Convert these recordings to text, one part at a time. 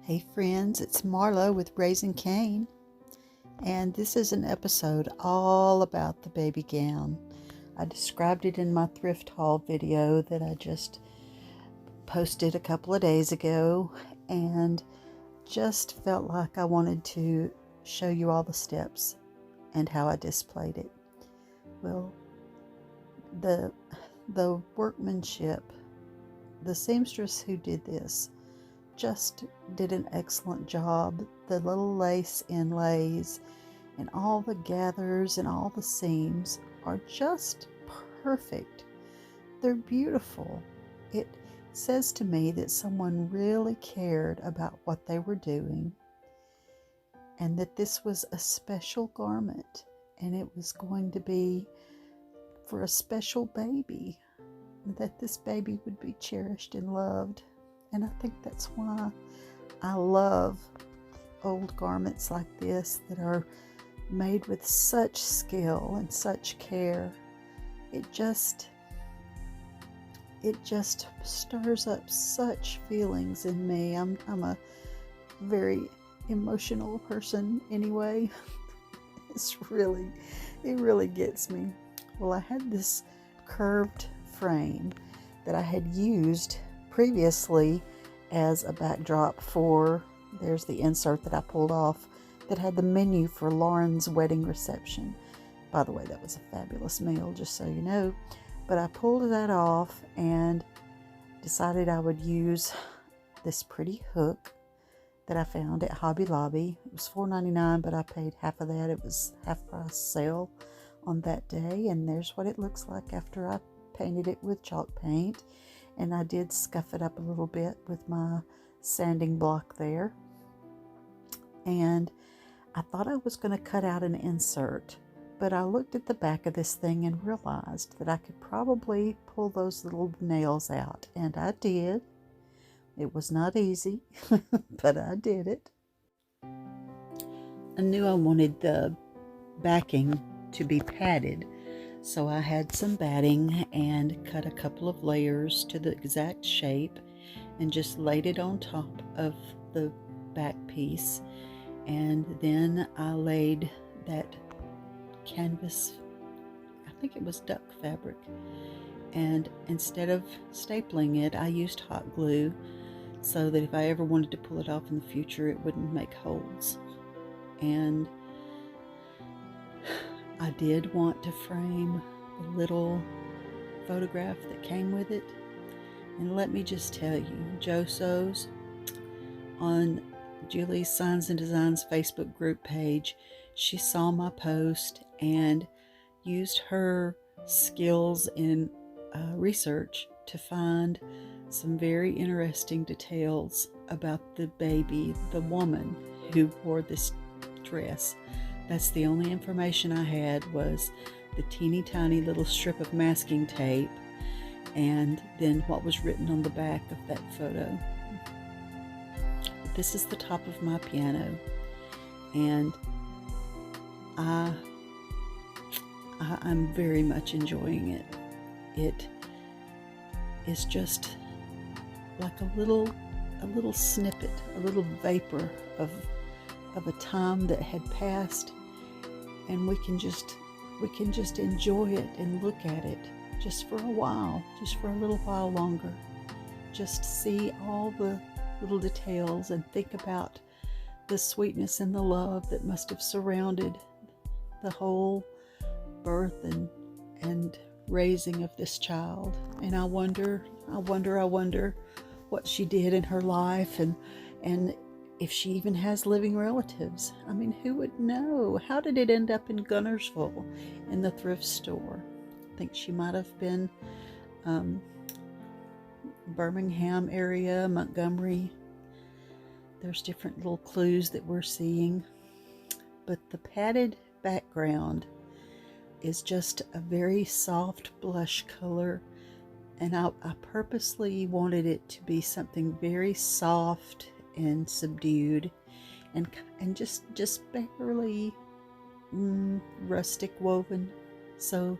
Hey friends, it's Marla with Marla Cain, and this is an episode all about the baby gown. I described it in my thrift haul video that I just posted a couple of days ago, and just felt like I wanted to show you all the steps and how I displayed it. Well, the workmanship, the seamstress who did this just did an excellent job. The little lace inlays and all the gathers and all the seams are just perfect. They're beautiful. It says to me that someone really cared about what they were doing and that this was a special garment and it was going to be for a special baby, that this baby would be cherished and loved. And I think that's why I love old garments like this that are made with such skill and such care. It just stirs up such feelings in me. I'm a very emotional person anyway. It really gets me. Well, I had this curved frame that I had used previously as a backdrop for, there's the insert that I pulled off that had the menu for Lauren's wedding reception. By the way, that was a fabulous meal, just so you know. But I pulled that off and decided I would use this pretty hook that I found at Hobby Lobby. It was $4.99, but I paid half of that. It was half price sale on that day, and there's what it looks like after I painted it with chalk paint. And I did scuff it up a little bit with my sanding block there. And I thought I was going to cut out an insert, but I looked at the back of this thing and realized that I could probably pull those little nails out. And I did. It was not easy, but I did it. I knew I wanted the backing to be padded, so I had some batting and cut a couple of layers to the exact shape and just laid it on top of the back piece. And then I laid that canvas, I think it was duck fabric, and instead of stapling it, I used hot glue so that if I ever wanted to pull it off in the future, it wouldn't make holes. And I did want to frame the little photograph that came with it. And let me just tell you, Jo Sews on Julie's Signs and Designs Facebook group page, she saw my post and used her skills in research to find some very interesting details about the baby, the woman who wore this dress. That's the only information I had, was the teeny tiny little strip of masking tape and then what was written on the back of that photo. This is the top of my piano, and I'm very much enjoying it. It is just like a little snippet, a little vapor of a time that had passed, and we can just enjoy it and look at it just for a while, just for a little while longer. Just see all the little details and think about the sweetness and the love that must have surrounded the whole birth and raising of this child. And I wonder what she did in her life, and if she even has living relatives. I mean, who would know? How did it end up in Gunnersville in the thrift store? I think she might have been Birmingham area, Montgomery. There's different little clues that we're seeing. But the padded background is just a very soft blush color, and I purposely wanted it to be something very soft and subdued and just barely rustic woven. So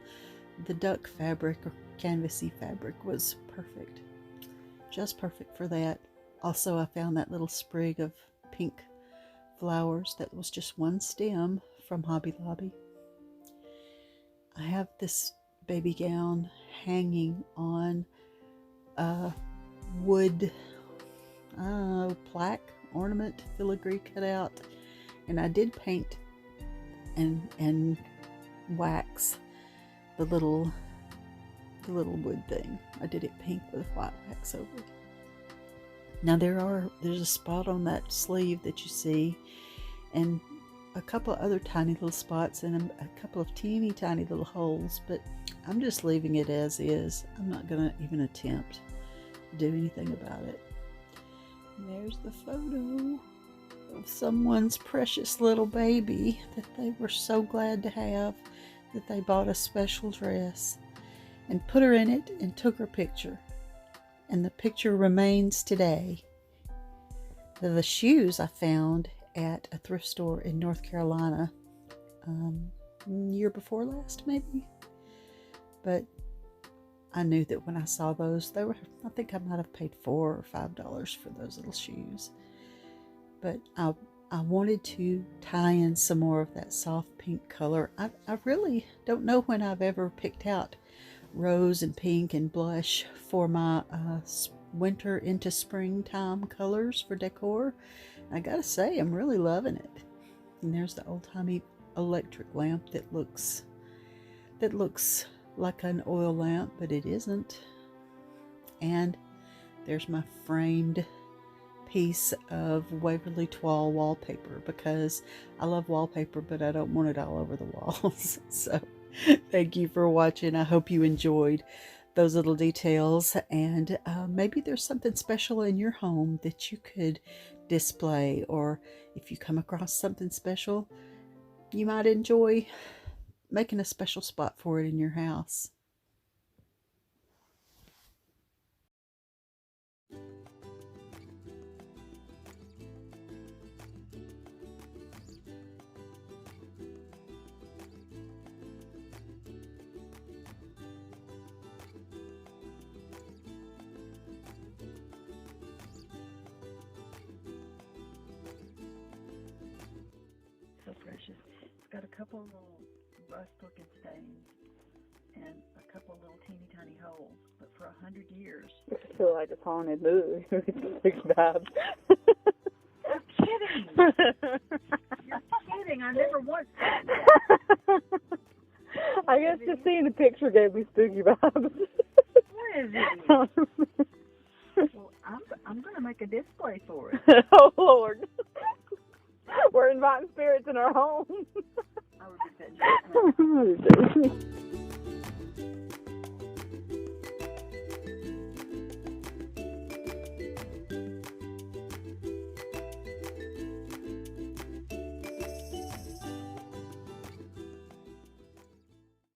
the duck fabric or canvasy fabric was perfect, just perfect for that. Also, I found that little sprig of pink flowers that was just one stem from Hobby Lobby. I have this baby gown hanging on a wood plaque ornament filigree cutout, and I did paint and wax the little wood thing. I did it pink with white wax over it. Now there's a spot on that sleeve that you see, and a couple other tiny little spots, and a couple of teeny tiny little holes, but I'm just leaving it as is. I'm not gonna even attempt to do anything about it. And there's the photo of someone's precious little baby that they were so glad to have, that they bought a special dress and put her in it and took her picture. And the picture remains today. The shoes I found at a thrift store in North Carolina, year before last maybe. But I knew that when I saw those, I think I might have paid $4 or $5 for those little shoes. But I wanted to tie in some more of that soft pink color. I really don't know when I've ever picked out rose and pink and blush for my winter into springtime colors for decor. I gotta say, I'm really loving it. And there's the old-timey electric lamp that looks like an oil lamp, but it isn't. And there's my framed piece of Waverly Toile wallpaper, because I love wallpaper, but I don't want it all over the walls. So thank you for watching. I hope you enjoyed those little details, and maybe there's something special in your home that you could display, or if you come across something special, you might enjoy making a special spot for it in your house. So precious. It's got a couple of little rust-looking stains and a couple of little teeny tiny holes, but for 100 years. I feel like it's haunted movie. It's bad. You're kidding! You're kidding! I never once said that. I guess just seeing the picture gave me spooky vibes. What is it? Well, I'm going to make a display for it. Oh, Lord. We're inviting spirits in our home. I would be